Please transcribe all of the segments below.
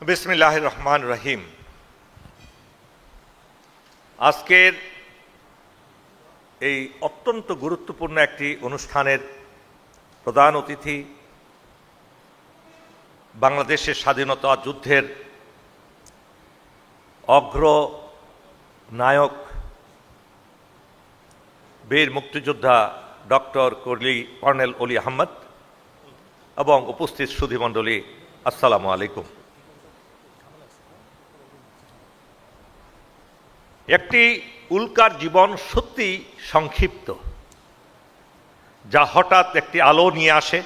বিসমিল্লাহির রহমান রহিম। আজকের এই অত্যন্ত গুরুত্বপূর্ণ একটি অনুষ্ঠানের প্রধান অতিথি বাংলাদেশের স্বাধীনতা যুদ্ধের অগ্রনায়ক বীর মুক্তিযোদ্ধা ডক্টর কর্নেল অলি আহমদ এবং উপস্থিত সুধীমণ্ডলী, আসসালামু আলাইকুম। একটি উল্কার জীবন সত্যি সংক্ষিপ্ত, যা হঠাৎ একটি আলো নিয়ে আসে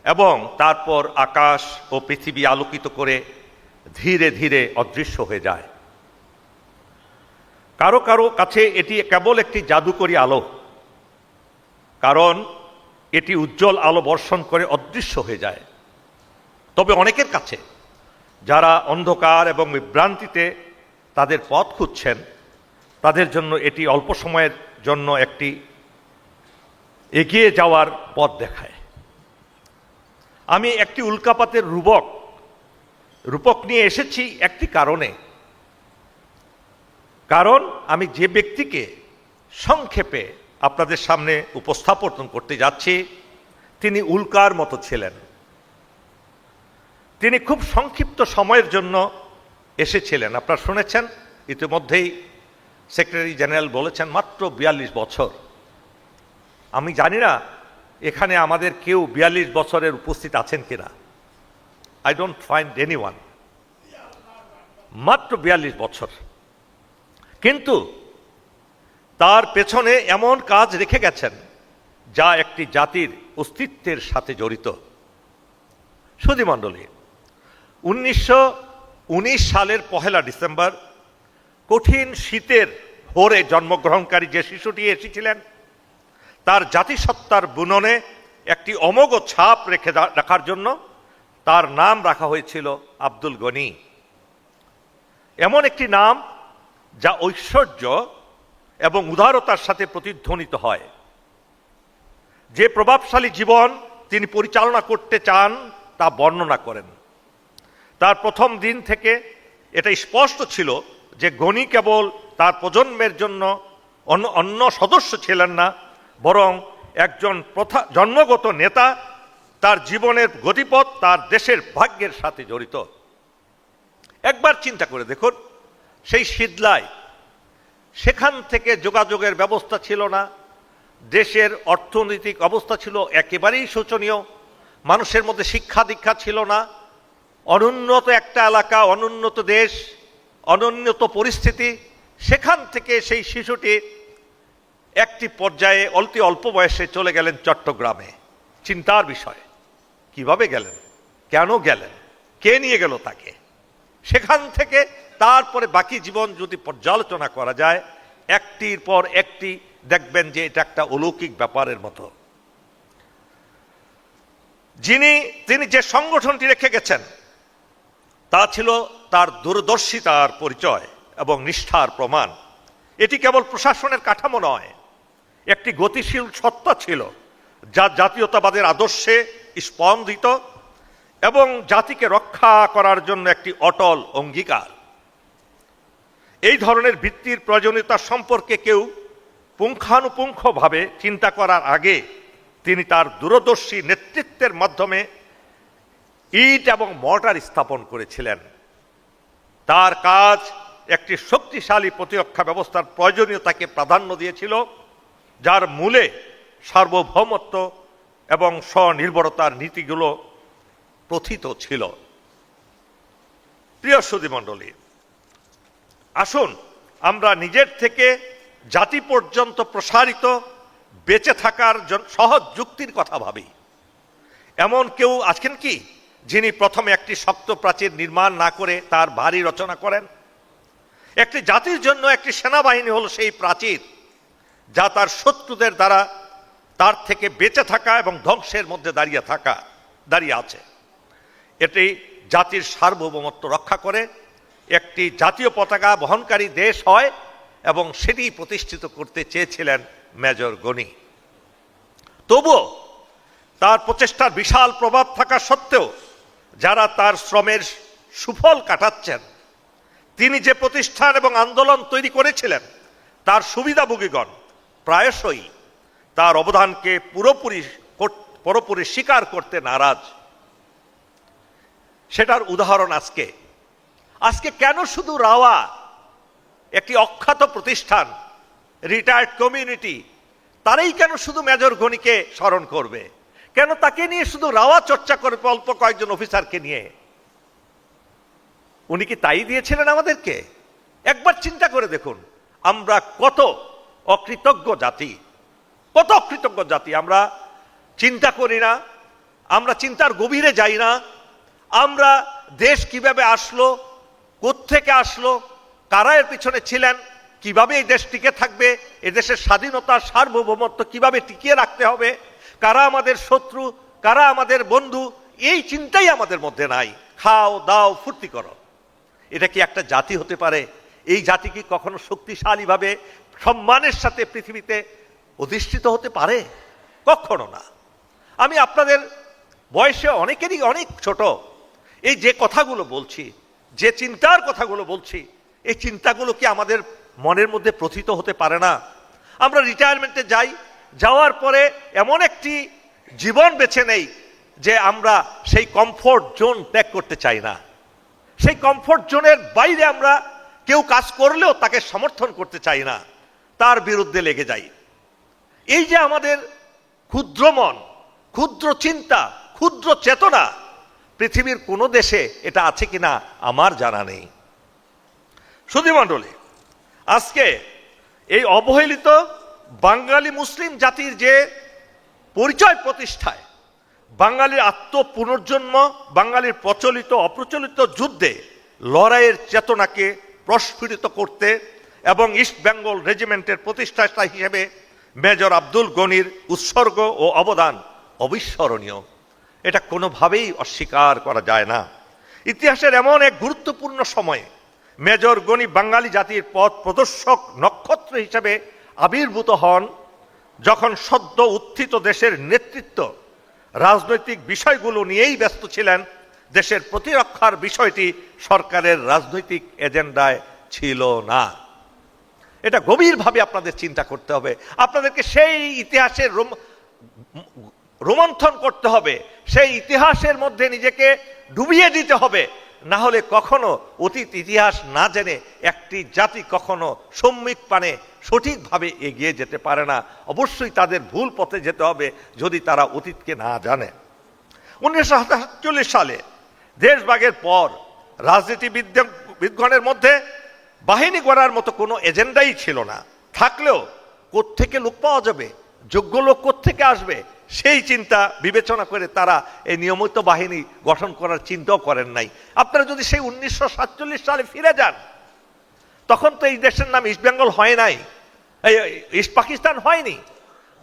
এবং তারপর আকাশ ও পৃথিবী আলোকিত করে ধীরে ধীরে অদৃশ্য হয়ে যায়। কারো কারো কাছে এটি কেবল একটি জাদুকরী আলো, কারণ এটি উজ্জ্বল আলো বর্ষণ করে অদৃশ্য হয়ে যায়। তবে অনেকের কাছে, যারা অন্ধকার এবং বিভ্রান্তিতে তাদের পথ খুঁজছেন, তাদের জন্য এটি অল্প সময়ের জন্য একটি এগিয়ে যাওয়ার পথ দেখায়। আমি একটি উল্কাপাতের রূপক নিয়ে এসেছি একটি কারণ আমি যে ব্যক্তিকে সংক্ষেপে আপনাদের সামনে উপস্থাপন করতে যাচ্ছি, তিনি উল্কার মতো ছিলেন। তিনি খুব সংক্ষিপ্ত সময়ের জন্য এসেছিলেন। আপনারা শুনেছেন, ইতিমধ্যেই সেক্রেটারি জেনারেল বলেছেন মাত্র 42 বছর। আমি জানি না এখানে আমাদের কেউ 42 বছরের উপস্থিত আছেন কিনা। I don't find anyone. মাত্র 42 বছর, কিন্তু তার পেছনে এমন কাজ রেখে গেছেন যা একটি জাতির অস্তিত্বের সাথে জড়িত। সুধীমণ্ডলী, 1919 সালের 1 ডিসেম্বর কঠিন শীতের ভোরে জন্মগ্রহণকারী যে শিশুটি এসেছিলেন, তার জাতিসত্তার বুননে একটি অমোঘ ছাপ রাখার জন্য তার নাম রাখা হয়েছিল আব্দুল গনি। এমন একটি নাম যা ঐশ্বর্য এবং উদারতার সাথে প্রতিধ্বনিত হয়। যে প্রভাবশালী জীবন তিনি পরিচালনা করতে চান তা বর্ণনা করেন। তার প্রথম দিন থেকে এটা স্পষ্ট ছিল যে গনি কেবল তার প্রজন্মের জন্য অন্য সদস্য ছিলেন না, বরং একজন জন্মগত নেতা। তার জীবনের গতিপথ তার দেশের ভাগ্যের সাথে জড়িত। একবার চিন্তা করে দেখুন, সেই শীতলায় সেখান থেকে যোগাযোগের ব্যবস্থা ছিল না, দেশের অর্থনৈতিক অবস্থা ছিল একেবারেই শোচনীয়, মানুষের মধ্যে শিক্ষা দীক্ষা ছিল না, অনুন্নত একটা এলাকা, অনুন্নত দেশ, অনুন্নত পরিস্থিতি। সেখান থেকে সেই শিশুটি একটি পর্যায়ে অল্প বয়সে চলে গেলেন চট্টগ্রামে। চিন্তার বিষয়, কিভাবে গেলেন, কেন গেলেন, কে নিয়ে গেল তাকে। সেখান থেকে তারপরে বাকি জীবন যদি পর্যালোচনা করা যায়, একটির পর একটি দেখবেন যে এটা একটা অলৌকিক ব্যাপারের মতো। তিনি যে সংগঠনটি রেখে গেছেন তা ছিল তার দূরদর্শিতার পরিচয় এবং নিষ্ঠার প্রমাণ। এটি কেবল প্রশাসনের কাঠামো নয়, একটি গতিশীল সত্তা ছিল যা জাতীয়তাবাদের আদর্শে স্পন্দিত এবং জাতিকে রক্ষা করার জন্য একটি অটল অঙ্গীকার। এই ধরনের ভিত্তির প্রয়োজনীয়তা সম্পর্কে কেউ পুঙ্খানুপুঙ্খভাবে চিন্তা করার আগে তিনি তার দূরদর্শী নেতৃত্বের মাধ্যমে ইট এবং মর্টার স্থাপন করেছিলেন। তার কাজ একটি শক্তিশালী প্রতিরক্ষা ব্যবস্থার প্রয়োজনীয়তাকে প্রাধান্য দিয়েছিল, যার মূলে সার্বভৌমত্ব এবং স্বনির্ভরতার নীতিগুলো প্রথিত ছিল। প্রিয় সুধীমণ্ডলী, আসুন আমরা নিজের থেকে জাতি পর্যন্ত প্রসারিত বেঁচে থাকার সহজ যুক্তির কথা ভাবি। এমন কেউ আছেন কি যিনি প্রথমে একটি শক্ত প্রাচীর নির্মাণ না করে তার বাড়ি রচনা করেন? একটি জাতির জন্য একটি সেনাবাহিনী হলো সেই প্রাচীর, যা তার শত্রুদের দ্বারা তার থেকে বেঁচে থাকা এবং ধ্বংসের মধ্যে দাঁড়িয়ে আছে। এটি জাতির সার্বভৌমত্ব রক্ষা করে, একটি জাতীয় পতাকা বহনকারী দেশ হয়, এবং সেটি প্রতিষ্ঠিত করতে চেয়েছিলেন মেজর গনি। তবুও তার প্রচেষ্টার বিশাল প্রভাব থাকা সত্ত্বেও যারা তার শ্রমের সুফল কাটাচ্ছেন। তিনি যে প্রতিষ্ঠান এবং আন্দোলন তৈরি করেছিলেন তার সুবিধাভোগীগণ প্রায়শই তার অবদানকে পুরোপুরি স্বীকার করতে নারাজ। সেটার উদাহরণ আজকে কেন শুধু রাওয়া একটি অখ্যাত প্রতিষ্ঠান, রিটায়ার্ড কমিউনিটি, তারাই কেন শুধু মেজর গনিকে স্মরণ করবে? কেন তাকে নিয়ে শুধু রাওয়া চর্চা করবে অল্প কয়েকজন অফিসারকে নিয়ে? উনি কি তাই দিয়েছিলেন আমাদেরকে? একবার চিন্তা করে দেখুন, আমরা কত অকৃতজ্ঞ জাতি, আমরা চিন্তা করি না, আমরা চিন্তার গভীরে যাই না। আমরা দেশ কিভাবে আসলো, কোত্থেকে আসলো, কারা এর পিছনে ছিলেন, কিভাবে এই দেশ টিকে থাকবে, এদেশের স্বাধীনতা সার্বভৌমত্ব কিভাবে টিকিয়ে রাখতে হবে, কারা আমাদের শত্রু, কারা আমাদের বন্ধু, এই চিন্তাই আমাদের মধ্যে নাই। খাও দাও ফুর্তি করো। এটা কি একটা জাতি হতে পারে? এই জাতি কি কখনো শক্তিশালীভাবে সম্মানের সাথে পৃথিবীতে অধিষ্ঠিত হতে পারে? কখনো না। আমি আপনাদের বয়সে অনেকেরই অনেক ছোট, এই যে কথাগুলো বলছি, যে চিন্তার কথাগুলো বলছি, এই চিন্তাগুলো কি আমাদের মনের মধ্যে প্রথিত হতে পারে না? আমরা রিটায়ারমেন্টে যাওয়ার পরে এমন একটি জীবন বেছে নেই যে আমরা সেই কমফোর্ট জোন ত্যাগ করতে চাই না। সেই কমফোর্ট জোনের বাইরে আমরা কেউ কাজ করলেও তাকে সমর্থন করতে চাই না, তার বিরুদ্ধে লেগে যাই। এই যে আমাদের ক্ষুদ্র মন, ক্ষুদ্র চিন্তা, ক্ষুদ্র চেতনা, পৃথিবীর কোনো দেশে এটা আছে কিনা আমার জানা নেই। সুধীমণ্ডলী, আজকে এই অবহেলিত বাঙালি মুসলিম জাতির যে পরিচয় প্রতিষ্ঠায়, বাঙালির আত্মপুনর্জন্ম, বাঙালির প্রচলিত অপ্রচলিত যুদ্ধে লড়াইয়ের চেতনাকে প্রস্ফুটিত করতে এবং ইস্ট বেঙ্গল রেজিমেন্টের প্রতিষ্ঠাতা হিসেবে মেজর আব্দুল গনির উৎসর্গ ও অবদান অবিস্মরণীয়। এটা কোনোভাবেই অস্বীকার করা যায় না। ইতিহাসের এমন এক গুরুত্বপূর্ণ সময়ে মেজর গনি বাঙালি জাতির পথ প্রদর্শক নক্ষত্র হিসেবে আবির্ভূত হন, যখন সদ্য উত্থিত দেশের নেতৃত্ব রাজনৈতিক বিষয়গুলো নিয়েই ব্যস্ত ছিলেন। দেশের প্রতিরক্ষার বিষয়টি সরকারের রাজনৈতিক এজেন্ডায় ছিল না। এটা গভীরভাবে আপনাদের চিন্তা করতে হবে। আপনাদেরকে সেই ইতিহাসের রোমন্থন করতে হবে, সেই ইতিহাসের মধ্যে নিজেকে ডুবিয়ে দিতে হবে। না হলে কখনো অতীত ইতিহাস না জেনে একটি জাতি কখনো সম্যক পানে সঠিকভাবে এগিয়ে যেতে পারে না। অবশ্যই তাদের ভুল পথে যেতে হবে যদি তারা অতীতকে না জানে। 1947 সালে দেশভাগের পর রাজনীতিবিদগণের মধ্যে বাহিনী গড়ার মতো কোনো এজেন্ডাই ছিল না। থাকলেও কোত্থেকে লোক পাওয়া যাবে, যোগ্য লোক কোত্থেকে আসবে, সেই চিন্তা বিবেচনা করে তারা এই নিয়মিত বাহিনী গঠন করার চিন্তাও করেন নাই। আপনারা যদি সেই 1947 সালে ফিরে যান, তখন তো এই দেশের নাম ইস্ট বেঙ্গল হয় নাই, ইস্ট পাকিস্তান হয়নি।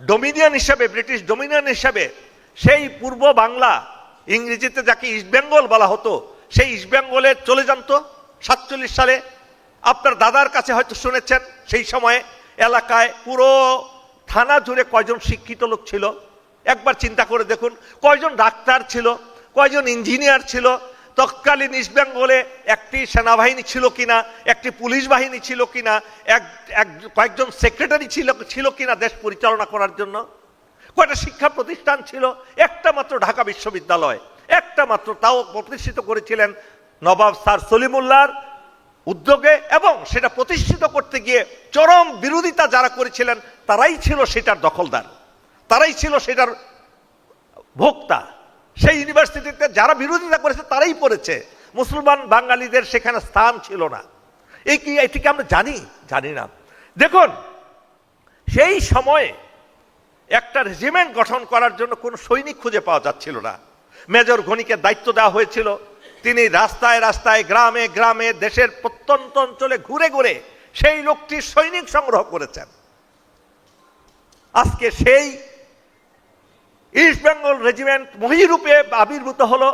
ডোমিনিয়ন হিসেবে, ব্রিটিশ ডোমিনিয়ন হিসেবে সেই পূর্ব বাংলা, ইংরেজিতে যাকে ইস্ট বেঙ্গল বলা হতো, সেই ইস্ট বেঙ্গলে চলে যান তো 47 সালে। আপনার দাদার কাছে হয়তো শুনেছেন সেই সময়ে এলাকায় পুরো থানা জুড়ে কয়জন শিক্ষিত লোক ছিল একবার চিন্তা করে দেখুন। কয়জন ডাক্তার ছিল, কয়জন ইঞ্জিনিয়ার ছিল। তৎকালীন ইস্ট বেঙ্গলে একটি সেনাবাহিনী ছিল কিনা, একটি পুলিশ বাহিনী ছিল কিনা, কয়েকজন সেক্রেটারি ছিল কিনা দেশ পরিচালনা করার জন্য। কয়টা শিক্ষা প্রতিষ্ঠান ছিল? একটা মাত্র ঢাকা বিশ্ববিদ্যালয়, একটা মাত্র, তাও প্রতিষ্ঠিত করেছিলেন নবাব স্যার সলিমুল্লাহর উদ্যোগে, এবং সেটা প্রতিষ্ঠিত করতে গিয়ে চরম বিরোধিতা যারা করেছিলেন তারাই ছিল সেটার দখলদার, তারাই ছিল সেটার ভোক্তা। সেই ইউনিভার্সিটিতে যারা বিরোধিতা করেছে তারাই পড়েছে, মুসলমান বাঙালিদের সেখানে স্থান ছিল না। এটিকে আমরা জানি না। দেখুন, সেই সময়ে একটা রেজিমেন্ট গঠন করার জন্য কোনো সৈনিক খুঁজে পাওয়া যাচ্ছিল না। মেজর গনিকে দায়িত্ব দেওয়া হয়েছিল, তিনি রাস্তায় রাস্তায়, গ্রামে গ্রামে, দেশের প্রত্যন্ত অঞ্চলে ঘুরে ঘুরে সেই লোকটির সৈনিক সংগ্রহ করেছেন। আজকে সেই ইস্ট বেঙ্গল রেজিমেন্ট মহিরূপে আবির্ভূত হলো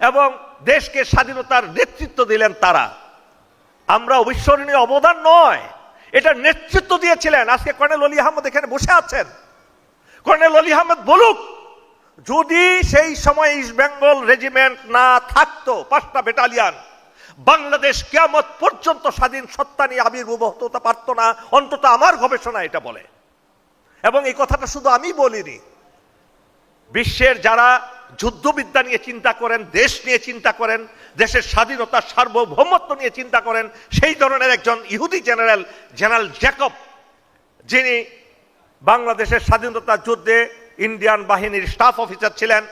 এবং দেশকে স্বাধীনতার নেতৃত্ব দিলেন তারা। আমরা অবিস্মরণীয় অবদান নয়, এটা নেতৃত্ব দিয়েছিলেন। আজকে কর্নেল অলি আহমদ এখানে বসে আছেন। কর্নেল অলি আহমদ বলুক, যদি সেই সময় ইস্ট বেঙ্গল রেজিমেন্ট না থাকতো, 5টা ব্যাটালিয়ান, বাংলাদেশ কিয়ামত পর্যন্ত স্বাধীন সত্তা নিয়ে আবির্ভূত হতে পারতো না, অন্তত আমার গবেষণা এটা বলে। এবং এই কথাটা শুধু আমি বলিনি, বিশ্বের যারা যুদ্ধবিদ্যা নিয়ে চিন্তা করেন, দেশ নিয়ে চিন্তা করেন, দেশের স্বাধীনতা সার্বভৌমত্ব নিয়ে চিন্তা করেন, সেই ধরনের একজন ইহুদি জেনারেল জ্যাকব, যিনি বাংলাদেশের স্বাধীনতা যুদ্ধে ইন্ডিয়ান বাহিনীর স্টাফ অফিসার ছিলেন,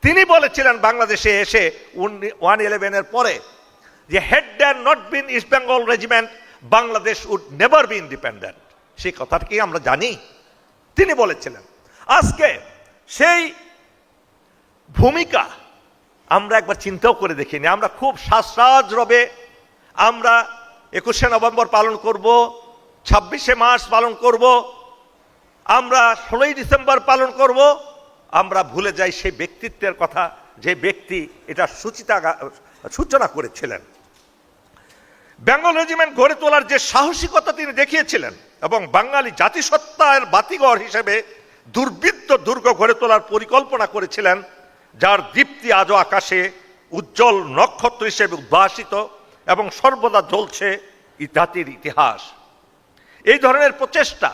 তিনি বলেছিলেন বাংলাদেশে এসে 111-এর পরে যে had there not been East Bengal Regiment, Bangladesh would never be independent। সেই কথাটা কি আমরা জানি? তিনি বলেছিলেন। আজকে সেই ভূমিকা আমরা একবার চিন্তাও করে দেখিনি। আমরা খুব সাজ রবে আমরা 21শে নভেম্বর পালন করব, 26শে মার্চ পালন করব, আমরা 16ই ডিসেম্বর পালন করব। আমরা ভুলে যাই সেই ব্যক্তিত্বের কথা, যে ব্যক্তি এটা সূচনা করেছিলেন। বেঙ্গল রেজিমেন্ট গড়ে তোলার যে সাহসিকতা তিনি দেখিয়েছিলেন এবং বাঙালি জাতিসত্তার বাতিঘর হিসেবে দুর্বৃত্ত দুর্গ গড়ে তোলার পরিকল্পনা করেছিলেন, যার দীপ্তি আজও আকাশে উজ্জ্বল নক্ষত্র হিসেবে উদ্ভাসিত এবং সর্বদা জ্বলছে জাতির ইতিহাস। এই ধরনের প্রচেষ্টা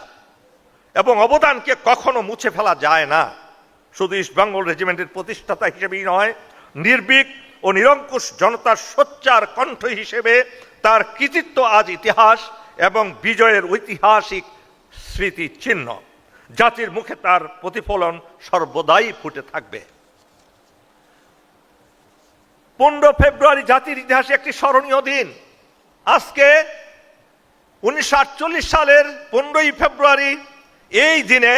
এবং অবদানকে কখনো মুছে ফেলা যায় না। শুধু ইস্ট বেঙ্গল রেজিমেন্টের প্রতিষ্ঠাতা হিসেবেই নয়, নির্ভীক ও নিরঙ্কুশ জনতার সোচ্চার কণ্ঠ হিসেবে তার কৃতিত্ব আজ ইতিহাস এবং বিজয়ের ঐতিহাসিক স্মৃতি চিহ্ন। জাতির মুখে তার প্রতিফলন সর্বদাই ফুটে থাকবে। 15 ফেব্রুয়ারি জাতির ইতিহাসে একটি স্মরণীয় দিন। আজকে 1948 সালের 15ই ফেব্রুয়ারি এই দিনে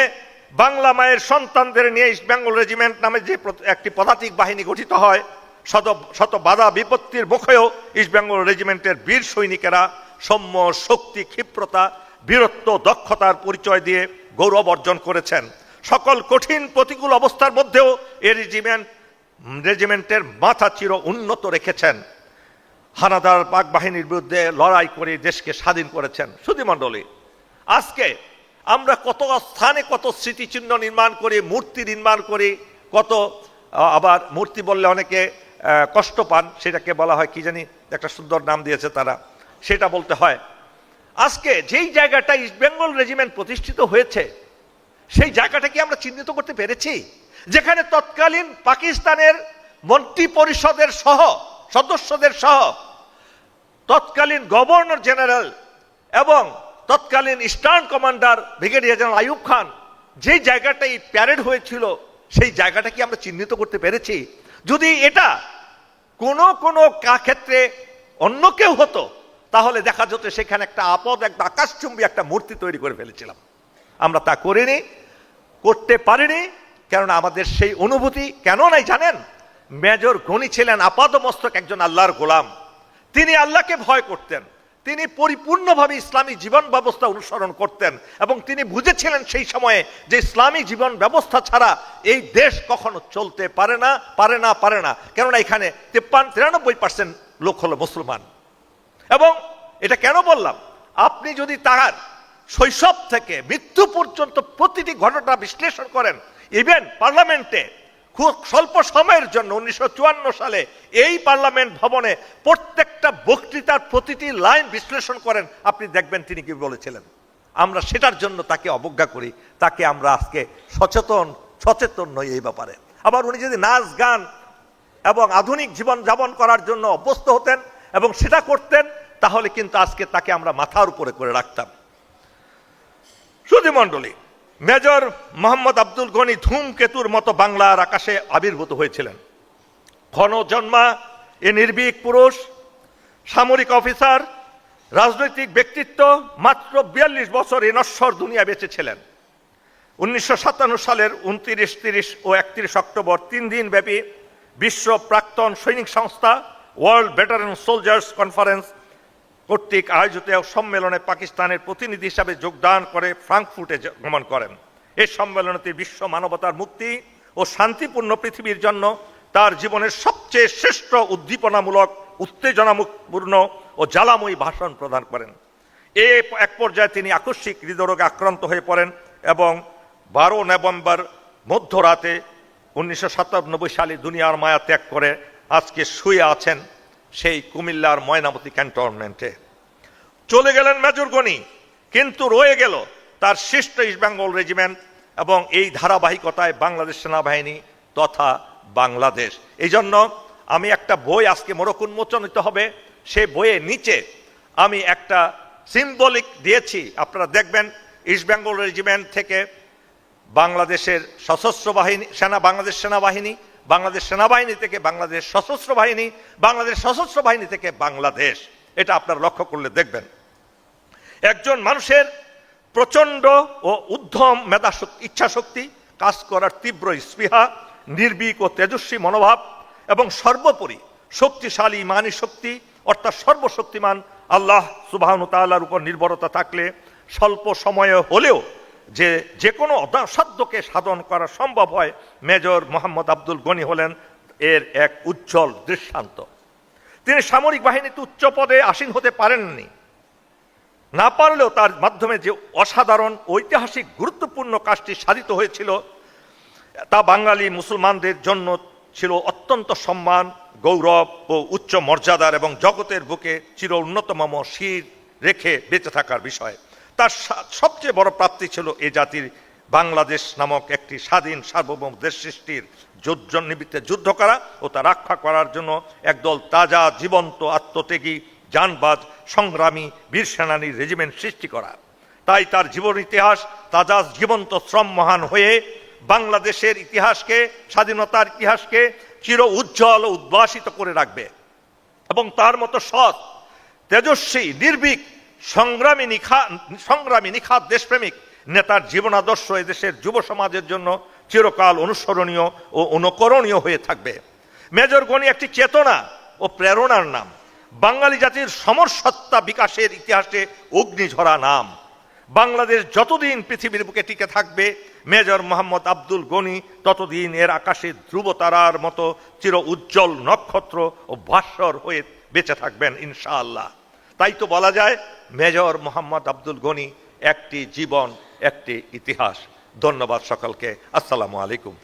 বাংলা মায়ের সন্তানদের নিয়ে ইস্ট বেঙ্গল রেজিমেন্ট নামে যে একটি পদাতিক বাহিনী গঠিত হয়, শত বাধা বিপত্তির মুখেও ইস্ট বেঙ্গল রেজিমেন্টের বীর সৈনিকেরা সৌম্য শক্তি, ক্ষিপ্রতা, বীরত্ব, দক্ষতার পরিচয় দিয়ে গৌরব অর্জন করেছেন। সকল কঠিন প্রতিকূল অবস্থার মধ্যেও এই রেজিমেন্টের মাথা চির উন্নত রেখেছেন। হানাদার পাক বাহিনীর বিরুদ্ধে লড়াই করে দেশকে স্বাধীন করেছেন। সুধীমণ্ডলী, আজকে আমরা কত স্থানে কত স্মৃতিচিহ্ন নির্মাণ করি, মূর্তি নির্মাণ করি, কত আবার মূর্তি বললে অনেকে কষ্ট পান, সেটাকে বলা হয় কি জানি, একটা সুন্দর নাম দিয়েছে তারা, সেটা বলতে হয়। আজকে যেই জায়গাটা ইস্ট বেঙ্গল রেজিমেন্ট প্রতিষ্ঠিত হয়েছে, সেই জায়গাটা কি আমরা চিহ্নিত করতে পেরেছি? যেখানে তৎকালীন পাকিস্তানের মন্ত্রী পরিষদের সদস্যদের সহ তৎকালীন গভর্নর জেনারেল এবং তৎকালীন eastern commander brigadier general Ayub Khan যেই জায়গাটাই প্যারেড হয়েছিল, সেই জায়গাটা কি আমরা চিহ্নিত করতে পেরেছি? যদি এটা কোনো ক্ষেত্রে অন্য কেউ হতো, তাহলে দেখা যেত সেখানে একটা আকাশচুম্বী একটা মূর্তি তৈরি করে ফেলেছিলাম। আমরা তা করিনি, করতে পারিনি, কেননা আমাদের সেই অনুভূতি কেন নাই জানেন? মেজর গনি ছিলেন আপাদমস্তক একজন আল্লাহর গোলাম। তিনি আল্লাহকে ভয় করতেন, তিনি পরিপূর্ণভাবে ইসলামী জীবন ব্যবস্থা অনুসরণ করতেন এবং তিনি বুঝেছিলেন সেই সময়ে যে ইসলামী জীবন ব্যবস্থা ছাড়া এই দেশ কখনো চলতে পারে না, কেননা এখানে 93% লোক হলো মুসলমান। এবং এটা কেন বললাম, আপনি যদি তার শৈশব থেকে মৃত্যু পর্যন্ত প্রতিটি ঘটনা বিশ্লেষণ করেন, ইভেন পার্লামেন্টে খুব স্বল্প সময়ের জন্য 1954 সালে এই পার্লামেন্ট ভবনে প্রত্যেকটা বক্তৃতার প্রতিটি লাইন বিশ্লেষণ করেন, আপনি দেখবেন তিনি কি বলেছিলেন। আমরা সেটার জন্য তাকে অবজ্ঞা করি, তাকে আমরা আজকে সচেতন নই এই ব্যাপারে। আবার উনি যদি নাচ গান এবং আধুনিক জীবন যাপন করার জন্য অভ্যস্ত হতেন এবং সেটা করতেন, তাহলে কিন্তু আজকে তাকে আমরা মাথার উপরে করে রাখতাম। সুধীমণ্ডলী, মেজর মোহাম্মদ আব্দুল গনি ধূমকেতুর মতো বাংলার আকাশে আবির্ভূত হয়েছিলেন। ক্ষণজন্মা এ নির্ভীক পুরুষ, সামরিক অফিসার, রাজনৈতিক ব্যক্তিত্ব, মাত্র 42 বছর এ নশ্বর দুনিয়া বেঁচেছিলেন। 1957 সালের 29, 30 ও 31 অক্টোবর 3 দিন ব্যাপী বিশ্ব প্রাক্তন সৈনিক সংস্থা ওয়ার্ল্ড ভেটারান সোলজার্স কনফারেন্স কর্তৃক আয়োজিত সম্মেলনে পাকিস্তানের প্রতিনিধি হিসাবে যোগদান করে ফ্রাঙ্কফুর্টে গমন করেন। এই সম্মেলনে তিনি বিশ্ব মানবতার মুক্তি ও শান্তিপূর্ণ পৃথিবীর জন্য তার জীবনের সবচেয়ে শ্রেষ্ঠ উদ্দীপনামূলক, উত্তেজনাপূর্ণ ও জ্বালাময়ী ভাষণ প্রদান করেন। এক পর্যায়ে তিনি আকস্মিক হৃদরোগে আক্রান্ত হয়ে পড়েন এবং 12 নভেম্বর মধ্যরাতে 1997 সালে দুনিয়ার মায়া ত্যাগ করে আজকে শুয়ে আছেন সেই কুমিল্লার ময়নামতি ক্যান্টনমেন্টে। চলে গেলেন মেজর গনি, কিন্তু রয়ে গেল তার শ্রেষ্ঠ ইস্ট বেঙ্গল রেজিমেন্ট এবং এই ধারাবাহিকতায় বাংলাদেশ সেনাবাহিনী তথা বাংলাদেশ। এই জন্য আমি একটা বই আজকে মোড়ক উন্মোচনিত হবে, সেই বইয়ের নিচে আমি একটা সিম্বলিক দিয়েছি, আপনারা দেখবেন ইস্ট বেঙ্গল রেজিমেন্ট থেকে বাংলাদেশের সশস্ত্র বাহিনী বাংলাদেশ সেনাবাহিনী, বাংলাদেশ সেনাবাহিনী থেকে বাংলাদেশ সশস্ত্র বাহিনী, বাংলাদেশ সশস্ত্র বাহিনী থেকে বাংলাদেশ। এটা আপনারা লক্ষ্য করলে দেখবেন একজন মানুষের প্রচন্ড ও উদ্ধম মেধা ইচ্ছাশক্তি, কাজ করার তীব্র স্পৃহা, নির্ভীক ও তেজস্বী মনোভাব এবং সর্বোপরি শক্তিশালী ইমানি শক্তি অর্থাৎ সর্বশক্তিমান আল্লাহ সুবহানাহু ওয়া তাআলার উপর নির্ভরতা থাকলে স্বল্প সময়ে হলেও যে কোনো অসাধ্যকে সাধন করা সম্ভব হয়। মেজর মোহাম্মদ আব্দুল গনি হলেন এর এক উজ্জ্বল দৃষ্টান্ত। তিনি সামরিক বাহিনীতে উচ্চ পদে আসীন হতে পারেননি, না পারলেও তার মাধ্যমে যে অসাধারণ ঐতিহাসিক গুরুত্বপূর্ণ কাজটি সাধিত হয়েছিল তা বাঙালি মুসলমানদের জন্য ছিল অত্যন্ত সম্মান, গৌরব ও উচ্চ মর্যাদার এবং জগতের বুকে চির উন্নততম শির রেখে বেঁচে থাকার বিষয়। তার সবচেয়ে বড় প্রাপ্তি ছিল এ জাতির বাংলাদেশ নামক একটি স্বাধীন সার্বভৌম দেশ সৃষ্টির নিমিত্তে যুদ্ধ করা ও তা রক্ষা করার জন্য একদল তাজা জীবন্ত আত্মত্যাগী জানবাজ সংগ্রামী বীর সেনানীর রেজিমেন্ট সৃষ্টি করা। তাই তার জীবন ইতিহাস তাজা জীবন্ত শ্রম মহান হয়ে বাংলাদেশের ইতিহাসকে, স্বাধীনতার ইতিহাসকে চির উজ্জ্বল ও উদ্ভাসিত করে রাখবে এবং তার মতো সৎ, তেজস্বী, নির্ভীক, সংগ্রামী নিখাত দেশপ্রেমিক নেতার জীবনাদর্শ এদেশের যুব সমাজের জন্য চিরকাল অনুসরণীয় ও অনুকরণীয় হয়ে থাকবে। মেজর গনি একটি চেতনা ও প্রেরণার নাম, বাঙালি জাতির সমরসত্তা বিকাশের ইতিহাসে অগ্নিঝরা নাম। বাংলাদেশ যতদিন পৃথিবীর বুকে টিকে থাকবে, মেজর মোহাম্মদ আব্দুল গনি ততদিন এর আকাশে ধ্রুব তারার মতো চির উজ্জ্বল নক্ষত্র ও ভাস্বর হয়ে বেঁচে থাকবেন ইনশাআল্লাহ। তাই তো বলা যায় মেজর মোহাম্মদ আব্দুল গনি একটি জীবন, একটি ইতিহাস। ধন্যবাদ সকলকে। আসসালামু আলাইকুম।